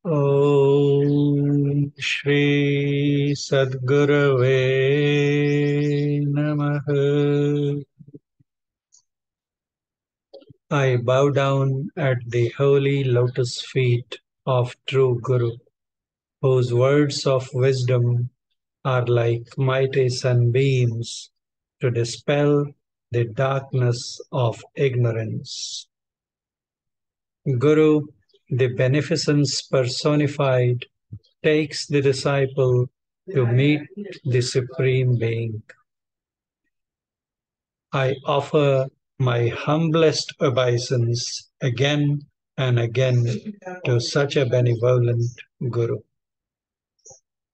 Om Shri Sadgurave Namaha. I bow down at the holy lotus feet of true Guru, whose words of wisdom are like mighty sunbeams to dispel the darkness of ignorance. Guru, the beneficence personified, takes the disciple to meet the Supreme Being. I offer my humblest obeisance again and again to such a benevolent Guru.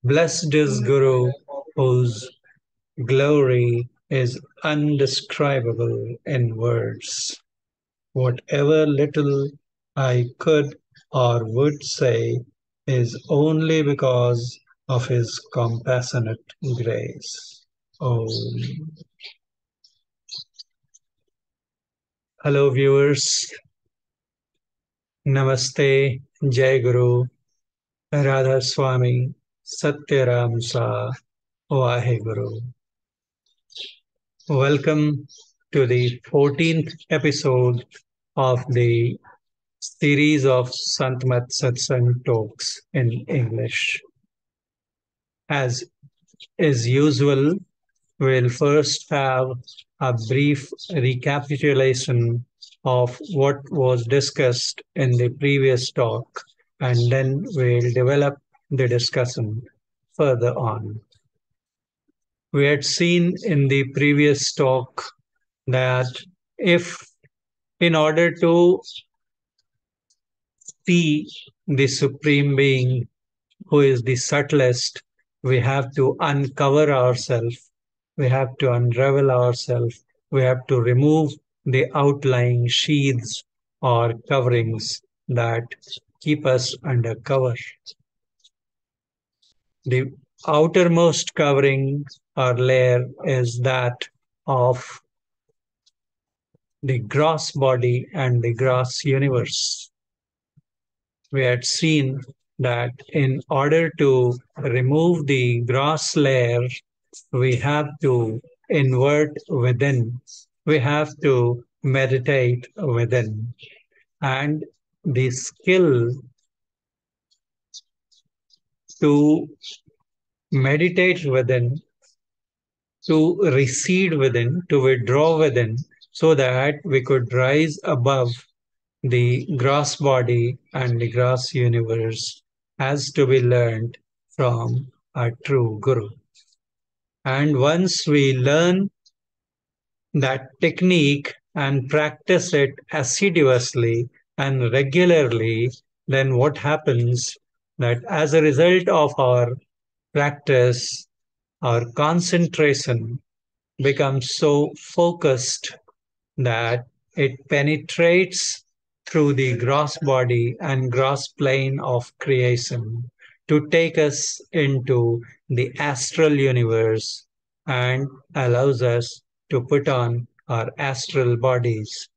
Blessed is Guru, whose glory is undescribable in words. Whatever little I could or would say is only because of his compassionate grace. Om. Hello, viewers. Namaste, Jai Guru, Radha Swami, Satyaram Sa, Vaheguru. Welcome to the 14th episode of the series of Santmat Satsang talks in English. As is usual, we'll first have a brief recapitulation of what was discussed in the previous talk, and then we'll develop the discussion further on. We had seen in the previous talk that if in order to see the Supreme Being, who is the subtlest, we have to uncover ourselves, we have to unravel ourselves, we have to remove the outlying sheaths or coverings that keep us under cover. The outermost covering or layer is that of the gross body and the gross universe. We had seen that in order to remove the gross layer, we have to invert within, we have to meditate within. And the skill to meditate within, to recede within, to withdraw within, so that we could rise above the gross body and the gross universe, has to be learned from a true Guru. And once we learn that technique and practice it assiduously and regularly, then what happens that as a result of our practice, our concentration becomes so focused that it penetrates through the gross body and gross plane of creation to take us into the astral universe and allows us to put on our astral bodies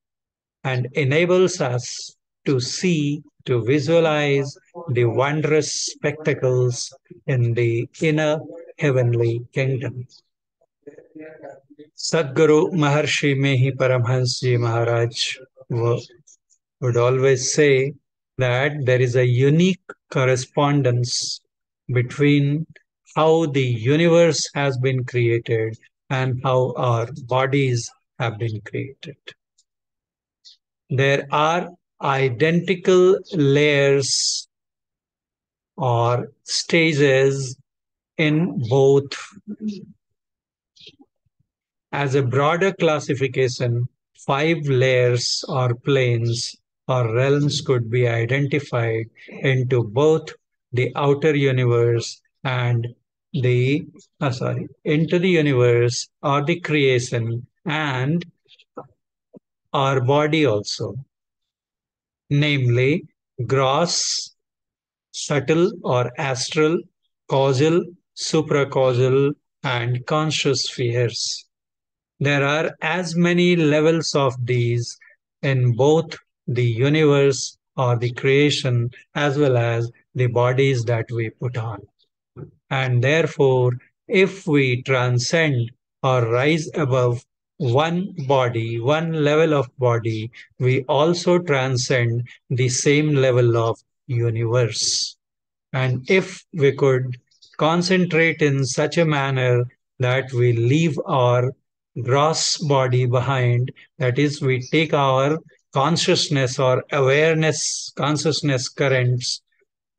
and enables us to see, to visualize the wondrous spectacles in the inner heavenly kingdom. Sadguru Maharshi Mehi Paramhansi Maharaj would always say that there is a unique correspondence between how the universe has been created and how our bodies have been created. There are identical layers or stages in both. As a broader classification, 5 layers or planes or realms could be identified into both the outer universe and into the universe or the creation and our body also, namely gross, subtle or astral, causal, supracausal, and conscious spheres. There are as many levels of these in both the universe or the creation as well as the bodies that we put on. And therefore, if we transcend or rise above one body, one level of body, we also transcend the same level of universe. And if we could concentrate in such a manner that we leave our gross body behind, that is, we take our consciousness or awareness, consciousness currents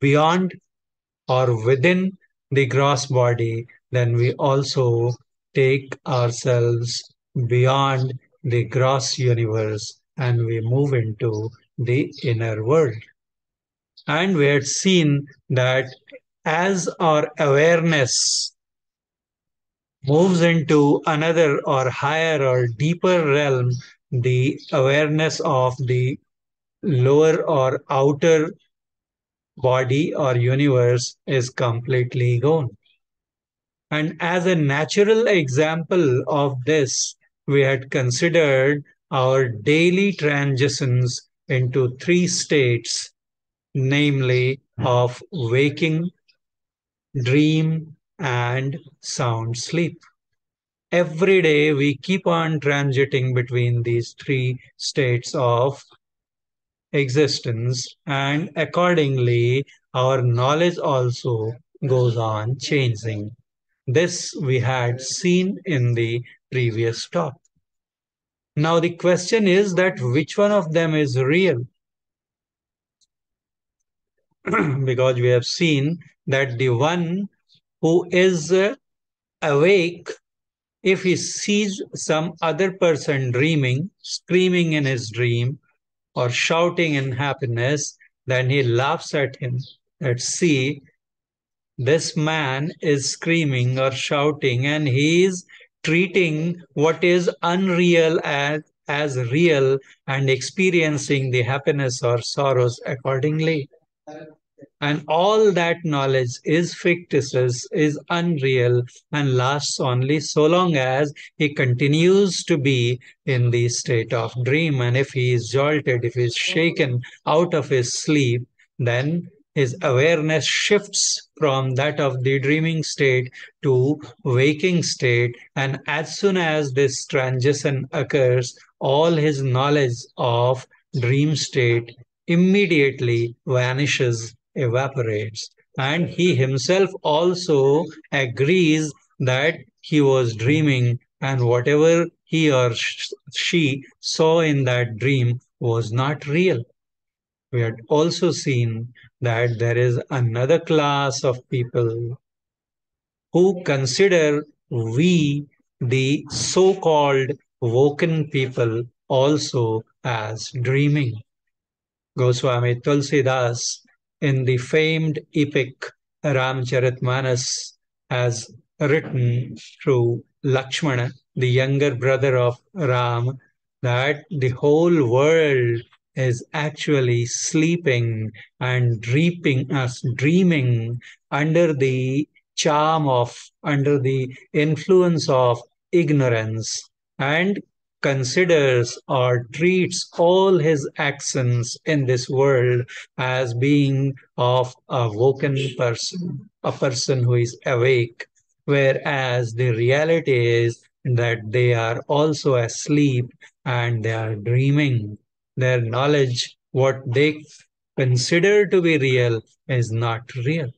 beyond or within the gross body, then we also take ourselves beyond the gross universe and we move into the inner world. And we had seen that as our awareness moves into another or higher or deeper realm, the awareness of the lower or outer body or universe is completely gone. And as a natural example of this, we had considered our daily transitions into three states, namely of waking, dream, and sound sleep. Every day we keep on transiting between these three states of existence, and accordingly, our knowledge also goes on changing. This we had seen in the previous talk. Now, the question is that which one of them is real? Because we have seen that the one who is awake, if he sees some other person dreaming, screaming in his dream, or shouting in happiness, then he laughs at him. Let's see, this man is screaming or shouting, and he is treating what is unreal as real and experiencing the happiness or sorrows accordingly. And all that knowledge is fictitious, is unreal, and lasts only so long as he continues to be in the state of dream. And if he is jolted, if he is shaken out of his sleep, then his awareness shifts from that of the dreaming state to waking state. And as soon as this transition occurs, all his knowledge of dream state immediately vanishes, evaporates. And he himself also agrees that he was dreaming, and whatever he or she saw in that dream was not real. We had also seen that there is another class of people who consider we, the so called woken people, also as dreaming. Goswami Tulsidas, in the famed epic Ramcharitmanas, has written through Lakshmana, the younger brother of Ram, that the whole world is actually sleeping and dreaming under the under the influence of ignorance, and considers or treats all his actions in this world as being of a woken person, a person who is awake, whereas the reality is that they are also asleep and they are dreaming. Their knowledge, what they consider to be real, is not real.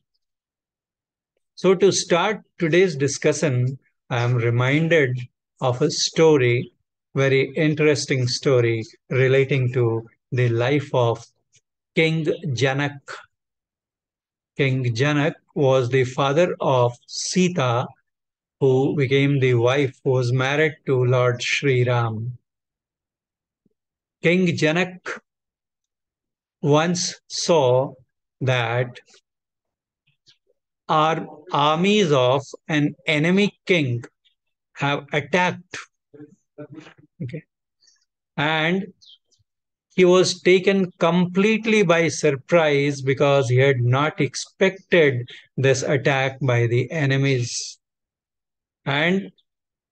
So, to start today's discussion, I am reminded of a story, very interesting story relating to the life of King Janak. King Janak was the father of Sita, who became the wife who was married to Lord Sri Ram. King Janak once saw that our armies of an enemy king have attacked. Okay. And he was taken completely by surprise because he had not expected this attack by the enemies. And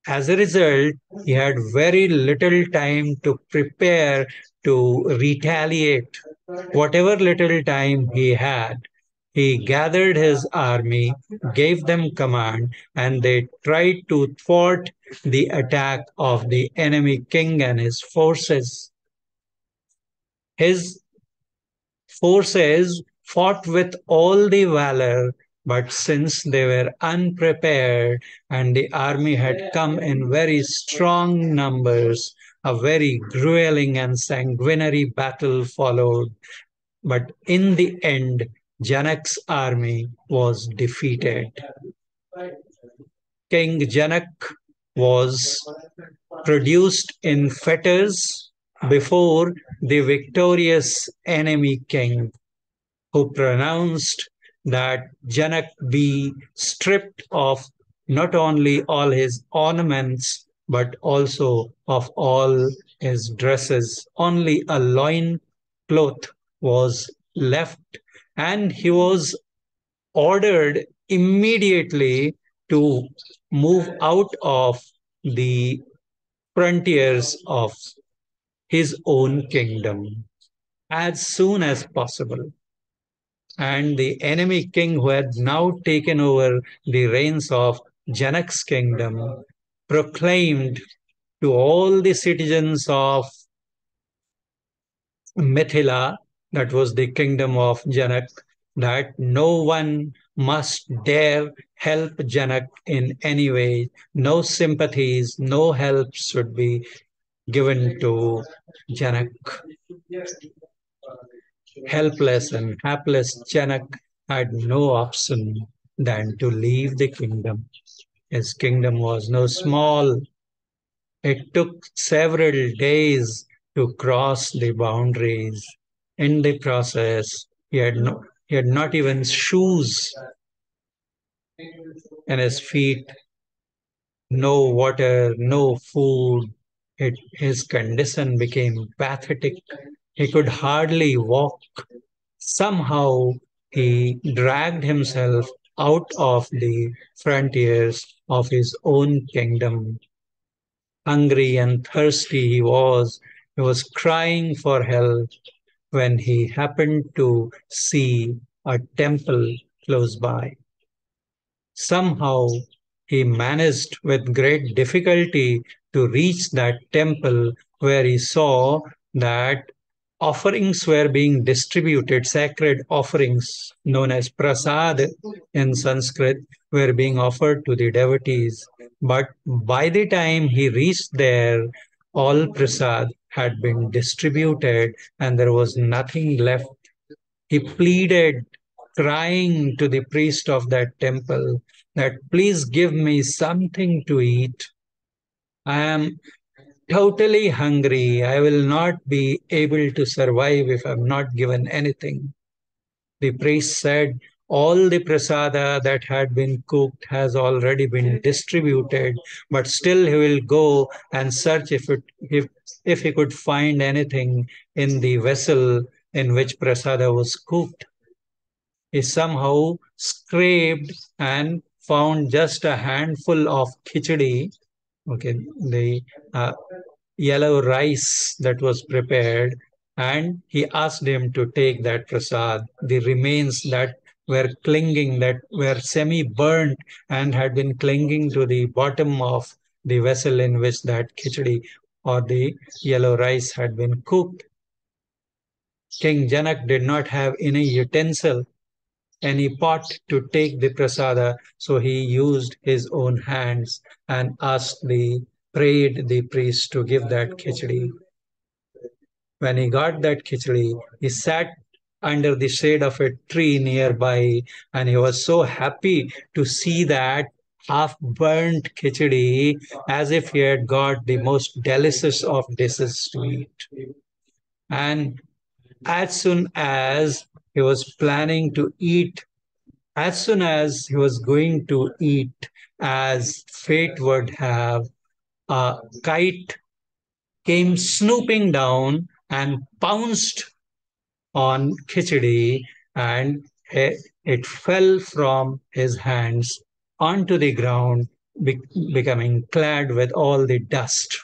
as a result, he had very little time to prepare to retaliate. Whatever little time he had, He gathered his army, gave them command, and they tried to thwart the attack of the enemy king and his forces. His forces fought with all the valor, but since they were unprepared and the army had come in very strong numbers, a very grueling and sanguinary battle followed. But in the end, Janak's army was defeated. King Janak was produced in fetters before the victorious enemy king, who pronounced that Janak be stripped of not only all his ornaments but also of all his dresses. Only a loin cloth was left, and he was ordered immediately to move out of the frontiers of his own kingdom as soon as possible. And the enemy king, who had now taken over the reins of Janak's kingdom, proclaimed to all the citizens of Mithila, that was the kingdom of Janak, that no one must dare help Janak in any way. No sympathies, no help should be given to Janak. Helpless and hapless Janak had no option than to leave the kingdom. His kingdom was no small. It took several days to cross the boundaries. In the process, he had not even shoes in his feet, no water, no food. His condition became pathetic. He could hardly walk. Somehow he dragged himself out of the frontiers of his own kingdom. Hungry and thirsty he was crying for help when he happened to see a temple close by. Somehow he managed with great difficulty to reach that temple, where he saw that offerings were being distributed, sacred offerings known as prasad in Sanskrit were being offered to the devotees. But by the time he reached there, all prasad had been distributed and there was nothing left. He pleaded, crying to the priest of that temple, that please give me something to eat. I am totally hungry. I will not be able to survive if I'm not given anything. The priest said, all the prasada that had been cooked has already been distributed, but still he will go and search if he could find anything in the vessel in which prasada was cooked. He somehow scraped and found just a handful of khichdi, okay, the uh, yellow rice that was prepared, and he asked him to take that prasad. The remains that were clinging, that were semi burnt and had been clinging to the bottom of the vessel in which that khichdi or the yellow rice had been cooked. King Janak did not have any utensil, any pot to take the prasada, so he used his own hands and prayed the priest to give that khichdi. When he got that khichdi, he sat under the shade of a tree nearby, and he was so happy to see that half burnt khichdi, as if he had got the most delicious of dishes to eat. And as soon as he was planning to eat, as soon as he was going to eat, as fate would have, a kite came snooping down and pounced on khichdi, and it fell from his hands onto the ground, becoming clad with all the dust.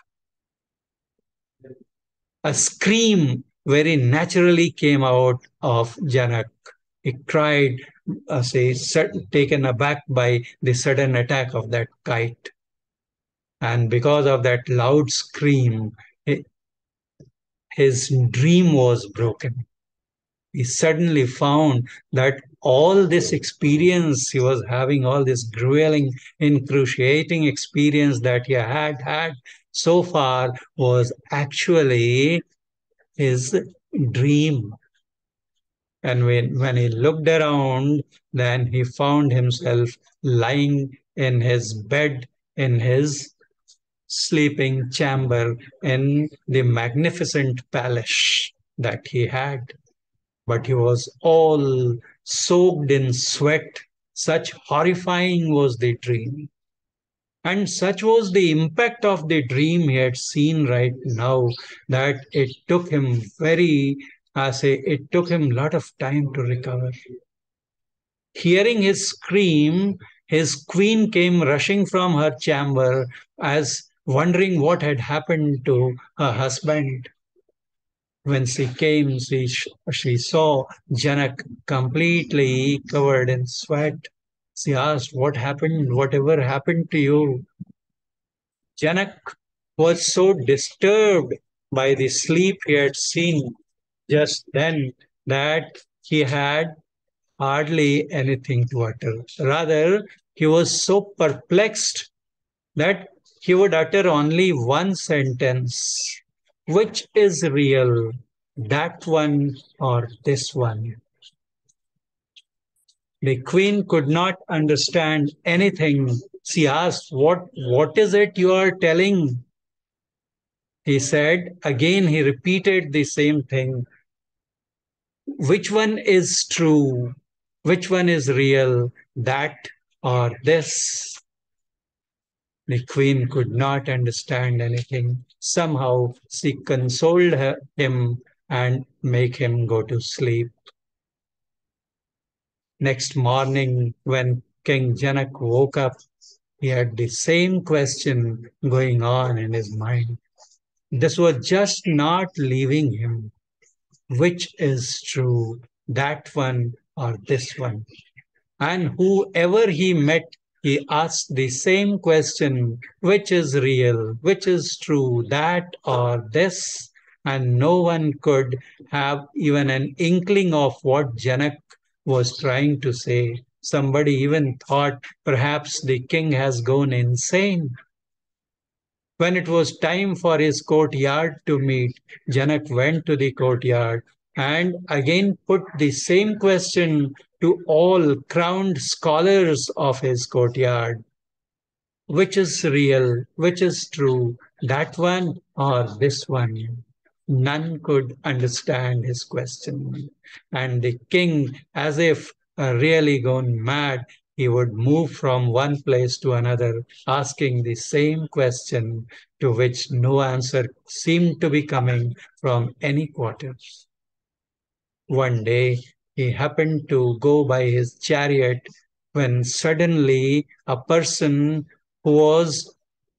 A scream very naturally came out of Janak. He cried, taken aback by the sudden attack of that kite. And because of that loud scream, his dream was broken. He suddenly found that all this experience he was having, all this grueling, excruciating experience that he had had so far, was actually his dream. And when he looked around, then he found himself lying in his bed, in his sleeping chamber, in the magnificent palace that he had. But he was all soaked in sweat. Such horrifying was the dream. And such was the impact of the dream he had seen right now, that it took him it took him a lot of time to recover. Hearing his scream, his queen came rushing from her chamber, as wondering what had happened to her husband. When she came, she saw Janak completely covered in sweat. She asked, "What happened? Whatever happened to you?" Janak was so disturbed by the sleep he had seen just then that he had hardly anything to utter. Rather, he was so perplexed that he would utter only one sentence: which is real, that one or this one? The queen could not understand anything. She asked, what is it you are telling? He said, again, he repeated the same thing. Which one is true? Which one is real? That or this? The queen could not understand anything. Somehow she consoled him and make him go to sleep. Next morning, when King Janak woke up, he had the same question going on in his mind. This was just not leaving him. Which is true, that one or this one? And whoever he met, he asked the same question: which is real, which is true, that or this? And no one could have even an inkling of what Janak was trying to say. Somebody even thought perhaps the king has gone insane. When it was time for his courtyard to meet, Janak went to the courtyard and again put the same question to all crowned scholars of his courtyard. Which is real? Which is true? That one or this one? None could understand his question. And the king, as if really gone mad, he would move from one place to another, asking the same question, to which no answer seemed to be coming from any quarter. One day, he happened to go by his chariot when suddenly a person who was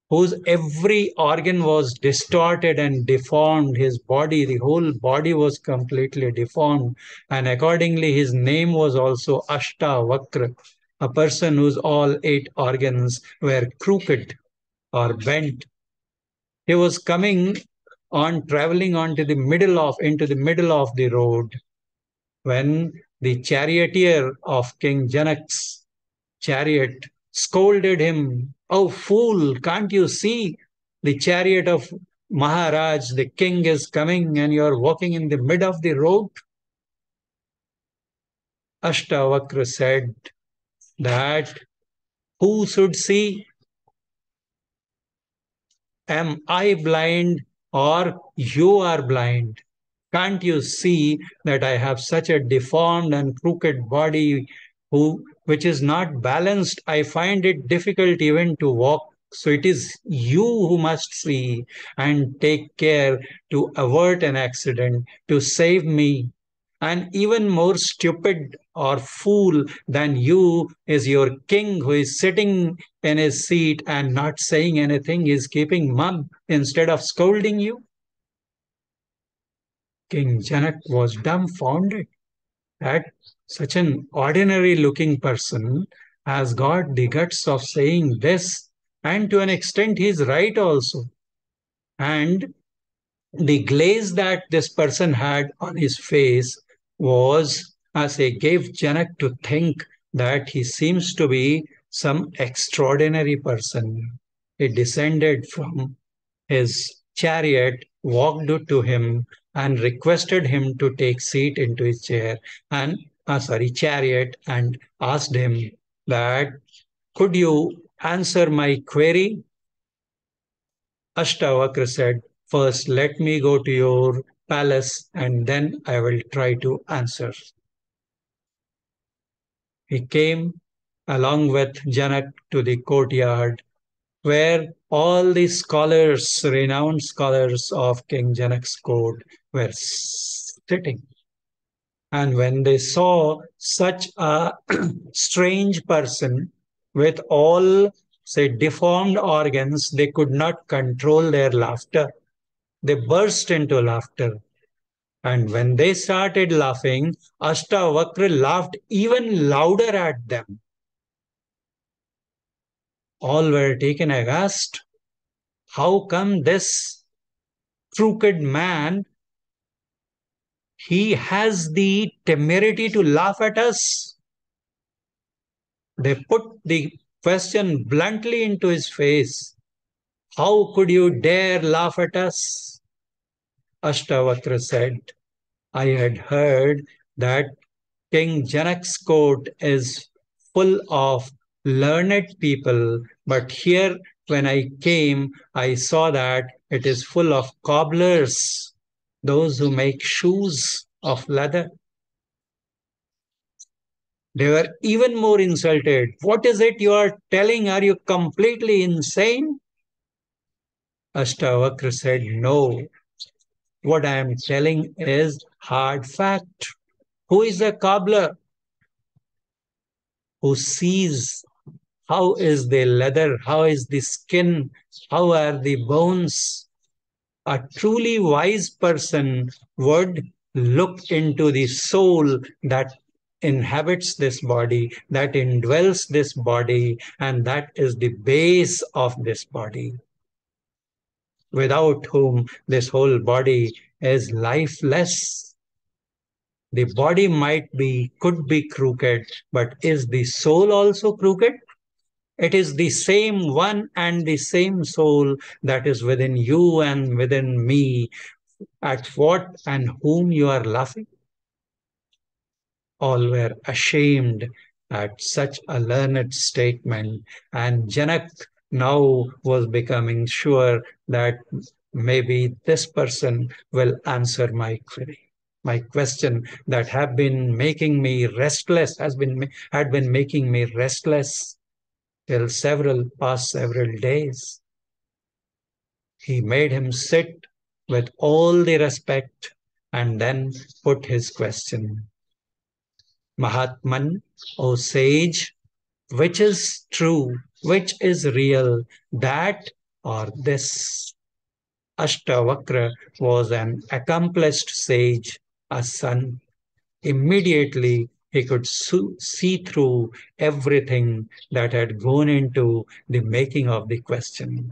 whose every organ was distorted and deformed, his body, the whole body was completely deformed, and accordingly his name was also Ashtavakra, a person whose all 8 organs were crooked or bent. He was coming on, traveling into the middle of the road, when the charioteer of King Janak's chariot scolded him. "Oh, fool, can't you see? The chariot of Maharaj, the king, is coming and you're walking in the mid of the road." Ashtavakra said that, "Who should see? Am I blind or you are blind? Can't you see that I have such a deformed and crooked body which is not balanced? I find it difficult even to walk. So it is you who must see and take care to avert an accident, to save me. And even more stupid or fool than you is your king, who is sitting in his seat and not saying anything, is keeping mum instead of scolding you." King Janak was dumbfounded. that such an ordinary looking person has got the guts of saying this, and to an extent he's right also. And the glaze that this person had on his face was, as I gave Janak to think that he seems to be some extraordinary person. He descended from his chariot, walked to him, and requested him to take seat into his chair and chariot, and asked him that, could you answer my query? Ashtavakra said, first let me go to your palace and then I will try to answer. He came along with Janak to the courtyard where all the scholars, renowned scholars of King Janak's court, were sitting. And when they saw such a strange person with all, say, deformed organs, they could not control their laughter. They burst into laughter. And when they started laughing, Ashtavakra laughed even louder at them. All were taken aghast. How come this crooked man, he has the temerity to laugh at us? They put the question bluntly into his face. How could you dare laugh at us? Ashtavakra said, I had heard that King Janak's court is full of learned people, but here when I came, I saw that it is full of cobblers, those who make shoes of leather. They were even more insulted. What is it you are telling? Are you completely insane? Ashtavakra said, no. What I am telling is hard fact. Who is a cobbler? Who sees how is the leather, how is the skin, how are the bones. A truly wise person would look into the soul that inhabits this body, that indwells this body, and that is the base of this body, without whom this whole body is lifeless. The body could be crooked, but is the soul also crooked? It is the same one and the same soul that is within you and within me. At what and whom you are laughing? All were ashamed at such a learned statement, and Janak now was becoming sure that maybe this person will answer my query. My question that had been making me restless had been making me restless till past several days. He made him sit with all the respect and then put his question. Mahatman, O sage, which is true, which is real, that or this? Ashtavakra was an accomplished sage, a son. Immediately he could see through everything that had gone into the making of the question.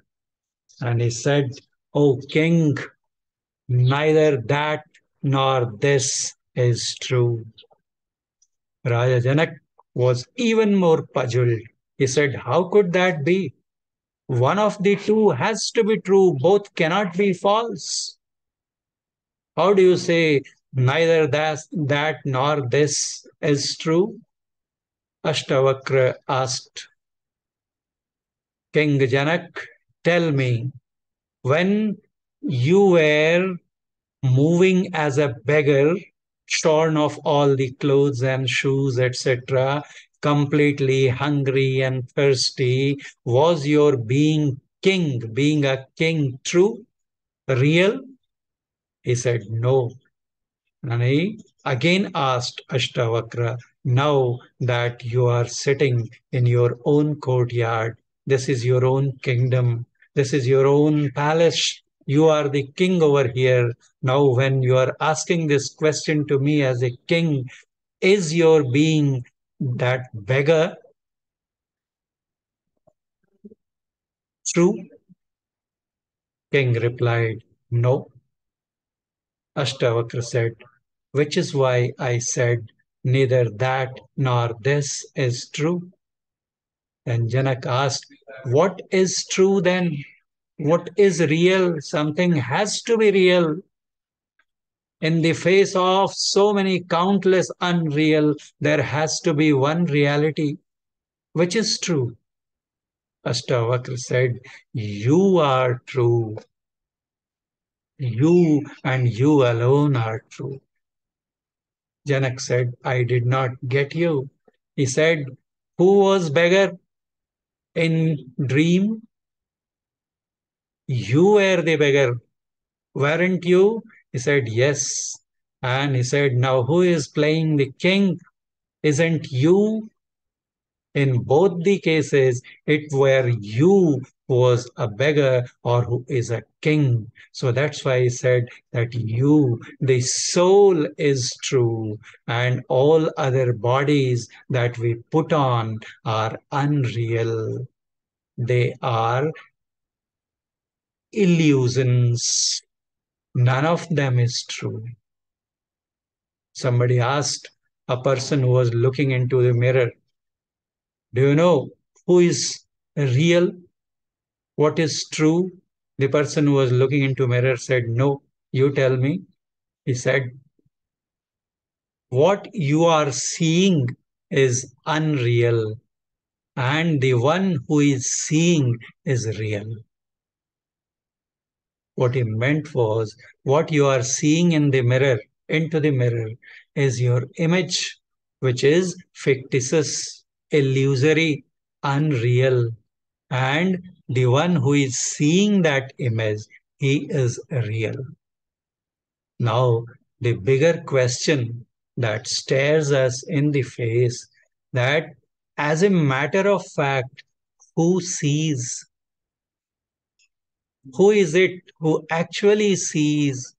And he said, O king, neither that nor this is true. Raja Janak was even more puzzled. He said, how could that be? One of the two has to be true, both cannot be false. How do you say neither that nor this is true? Ashtavakra asked, King Janak, tell me, when you were moving as a beggar, shorn of all the clothes and shoes, etc., completely hungry and thirsty, was your being a king, true, real? He said, no. And he again asked Ashtavakra, now that you are sitting in your own courtyard, this is your own kingdom, this is your own palace, you are the king over here. Now, when you are asking this question to me as a king, Is your being that beggar true? King replied, no. Ashtavakra said, which is why I said neither that nor this is true. And Janak asked, what is true then? What is real? Something has to be real. In the face of so many countless unreal, there has to be one reality. Which is true? Ashtavakra said, you are true. You and you alone are true. Janak said, I did not get you. He said, who was beggar in dream? You were the beggar, weren't you? He said, yes. And he said, now who is playing the king? Isn't you? In both the cases, it were you who was a beggar or who is a king. So that's why he said that you, the soul is true, and all other bodies that we put on are unreal. They are illusions. None of them is true. Somebody asked a person who was looking into the mirror, do you know who is real? What is true? The person who was looking into mirror said, no, you tell me. He said, what you are seeing is unreal, and the one who is seeing is real. What he meant was, what you are seeing in the mirror, into the mirror, is your image, which is fictitious, illusory, unreal. And the one who is seeing that image, he is real. Now, the bigger question that stares us in the face, that as a matter of fact, who sees? Who is it who actually sees?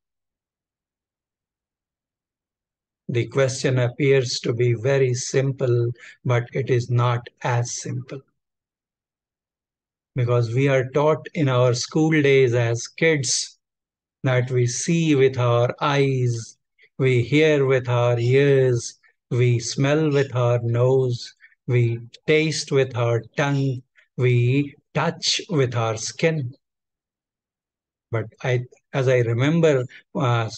The question appears to be very simple, but it is not as simple. Because we are taught in our school days as kids that we see with our eyes, we hear with our ears, we smell with our nose, we taste with our tongue, we touch with our skin. But as I remember, uh,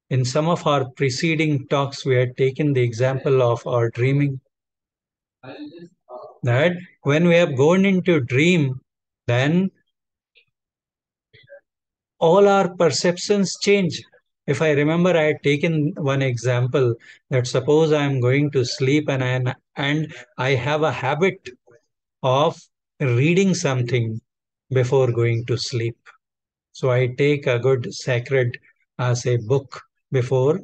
in some of our preceding talks, we had taken the example of our dreaming. That when we have gone into dream, then all our perceptions change. If I remember, I had taken one example that suppose I am going to sleep and I have a habit of reading something before going to sleep. So I take a good sacred, say, book before,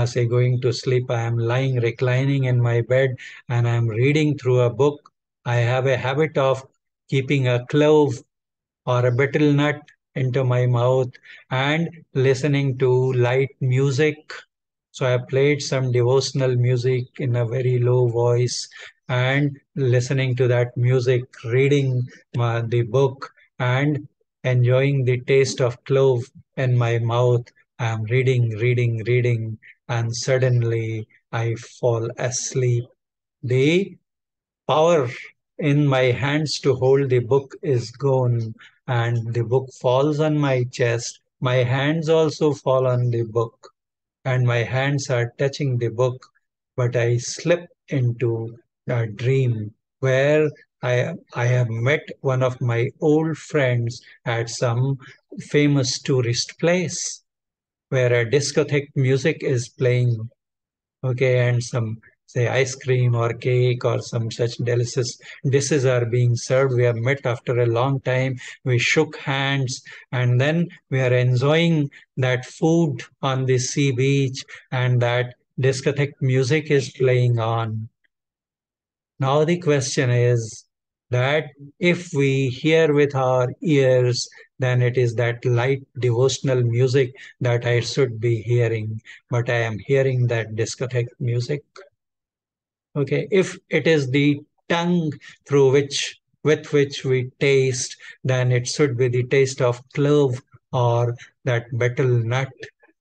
say, going to sleep. I am lying, reclining in my bed, and I am reading through a book. I have a habit of keeping a clove or a betel nut into my mouth and listening to light music. So I played some devotional music in a very low voice and listening to that music, reading the book, and enjoying the taste of clove in my mouth. I'm reading, reading, reading, and suddenly I fall asleep. The power in my hands to hold the book is gone, and the book falls on my chest. My hands also fall on the book, and my hands are touching the book, but I slip into a dream where I have met one of my old friends at some famous tourist place where a discotheque music is playing, okay, and some say ice cream or cake or some such delicious dishes are being served. We have met after a long time. We shook hands, and then we are enjoying that food on the sea beach, and that discotheque music is playing on. Now the question is that if we hear with our ears, then it is that light devotional music that I should be hearing, but I am hearing that discotheque music. Okay, if it is the tongue through which with which we taste, then it should be the taste of clove or that betel nut.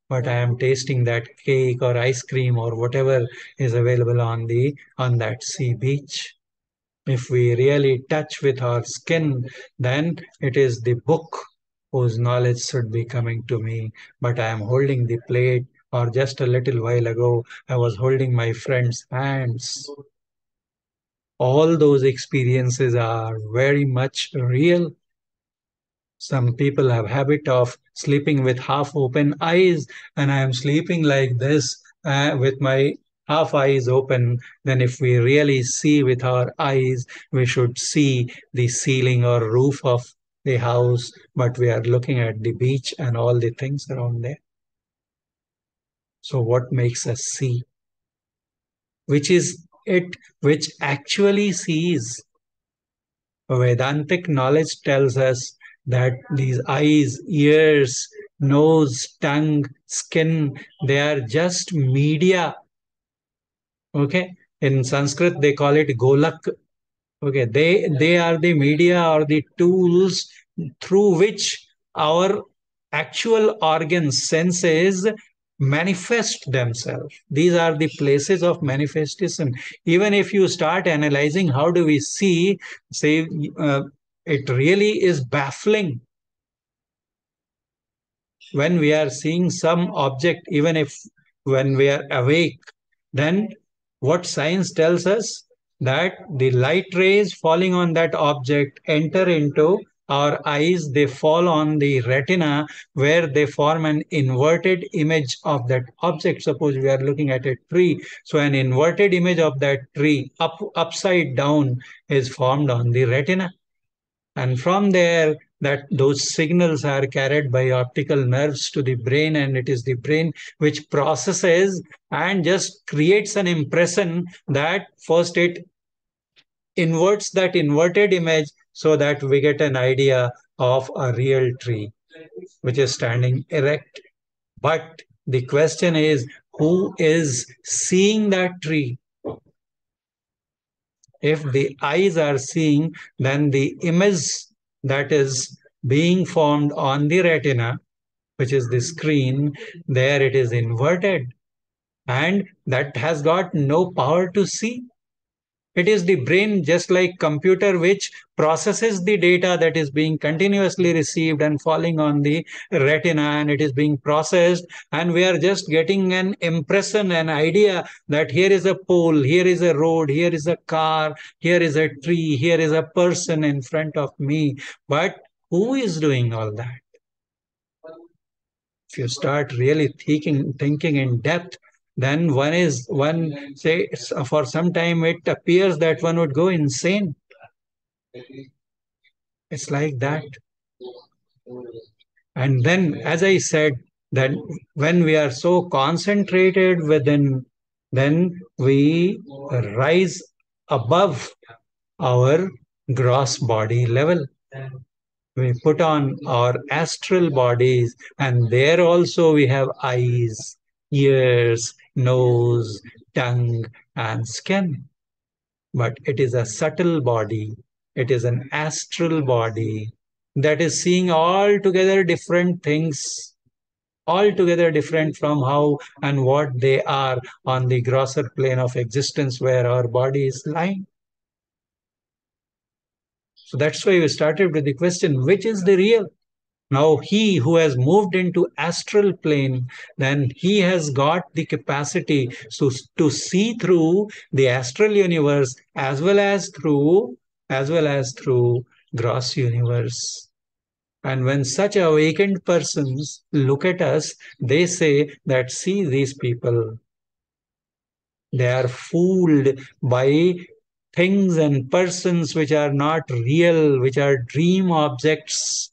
But I am tasting that cake or ice cream or whatever is available on that sea beach. If we really touch with our skin, then it is the book whose knowledge should be coming to me. But I am holding the plate, or just a little while ago, I was holding my friend's hands. All those experiences are very much real. Some people have habit of sleeping with half open eyes, and I am sleeping like this with my half eyes open. Then if we really see with our eyes, we should see the ceiling or roof of the house, but we are looking at the beach and all the things around there. So what makes us see? Which is it which actually sees? Vedantic knowledge tells us that these eyes, ears, nose, tongue, skin, they are just media. Okay. In Sanskrit, they call it golak. Okay. They are the media or the tools through which our actual organs, senses manifest themselves. These are the places of manifestation. Even if you start analyzing how do we see, say, it really is baffling when we are seeing some object, even if when we are awake, then what science tells us that the light rays falling on that object enter into our eyes, they fall on the retina where they form an inverted image of that object. Suppose we are looking at a tree, so an inverted image of that tree upside down is formed on the retina, and from there that those signals are carried by optical nerves to the brain, and it is the brain which processes and just creates an impression that first it inverts that inverted image so that we get an idea of a real tree which is standing erect. But the question is, who is seeing that tree? If the eyes are seeing, then the image that is being formed on the retina, which is the screen, there it is inverted, and that has got no power to see. It is the brain, just like computer, which processes the data that is being continuously received and falling on the retina, and it is being processed, and we are just getting an impression, an idea that here is a pole, here is a road, here is a car, here is a tree, here is a person in front of me. But who is doing all that? If you start really thinking in depth, then one say for some time it appears that one would go insane. It's like that. And then, as I said, that when we are so concentrated within, then we rise above our gross body level. We put on our astral bodies, and there also we have eyes, ears, nose, tongue, and skin. But it is a subtle body, it is an astral body that is seeing altogether different things, altogether different from how and what they are on the grosser plane of existence where our body is lying. So that's why we started with the question, which is the real? Now, he who has moved into astral plane, then he has got the capacity to see through the astral universe as well as through gross universe. And when such awakened persons look at us, they say that, see these people, they are fooled by things and persons which are not real, which are dream objects,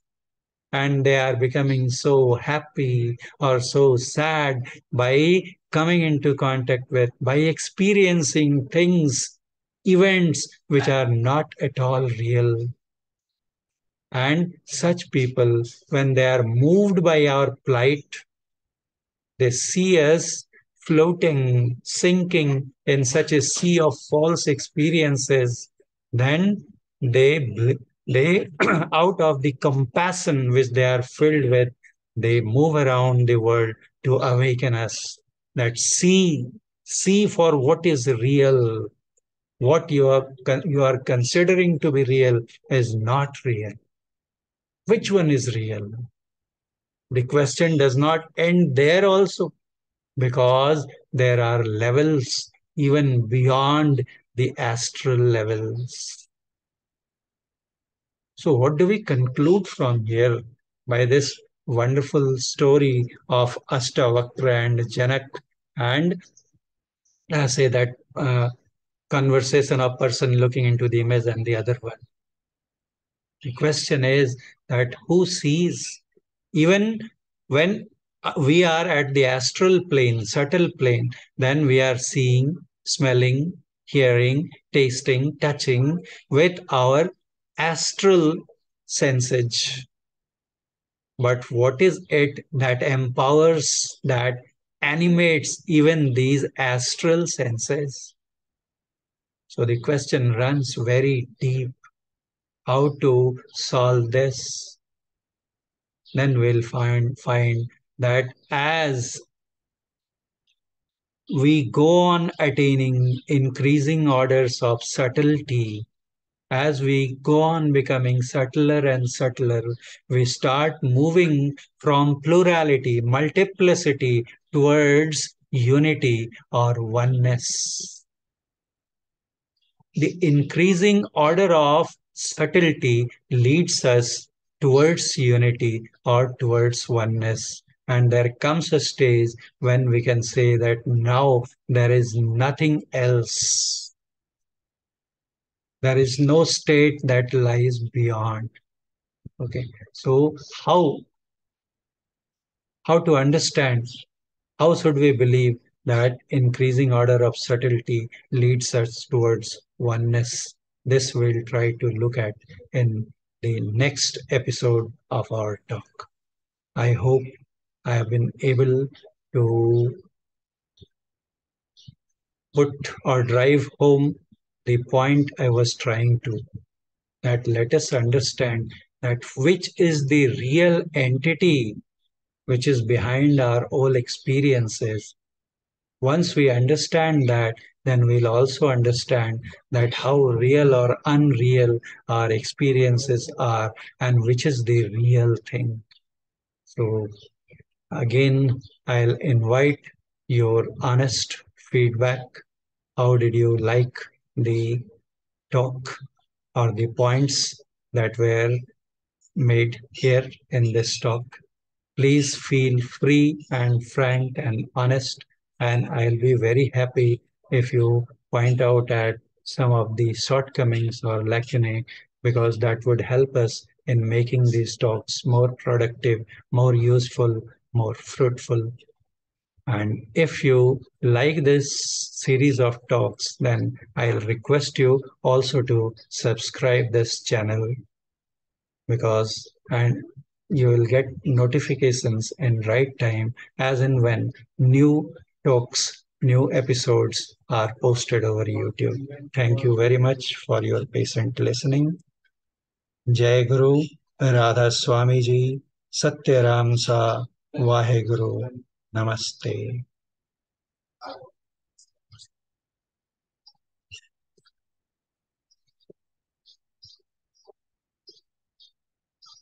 and they are becoming so happy or so sad by coming into contact with, by experiencing things events which are not at all real. And such people, when they are moved by our plight, they see us floating, sinking in such a sea of false experiences. Then they out of the compassion which they are filled with, they move around the world to awaken us. That see for what is real. What you are considering to be real is not real. Which one is real? The question does not end there also, because there are levels even beyond the astral levels. So, what do we conclude from here by this wonderful story of Ashtavakra and Janak, and say that conversation of person looking into the image and the other one? The question is that who sees? Even when we are at the astral plane, subtle plane, then we are seeing, smelling, hearing, tasting, touching with our astral senses. But what is it that empowers, that animates even these astral senses? So the question runs very deep. How to solve this? Then we'll find that as we go on attaining increasing orders of subtlety, as we go on becoming subtler and subtler, we start moving from plurality, multiplicity towards unity or oneness. The increasing order of subtlety leads us towards unity or towards oneness. And there comes a stage when we can say that now there is nothing else. There is no state that lies beyond. Okay. So how to understand? How should we believe that increasing order of subtlety leads us towards oneness? This we'll try to look at in the next episode of our talk. I hope I have been able to put or drive home the point I was trying to, that let us understand that which is the real entity which is behind our all experiences. Once we understand that, then we'll also understand that how real or unreal our experiences are and which is the real thing. So, again, I'll invite your honest feedback. How did you like the talk or the points that were made here in this talk? Please feel free and frank and honest, and I'll be very happy if you point out at some of the shortcomings or lacunae, because that would help us in making these talks more productive, more useful, more fruitful. And if you like this series of talks, then I'll request you also to subscribe this channel, because and you will get notifications in right time as and when new talks, new episodes are posted over YouTube. Thank you very much for your patient listening. Jai Guru, Radha Swami Ji, Satya Ram Sa, Vaheguru, Namaste.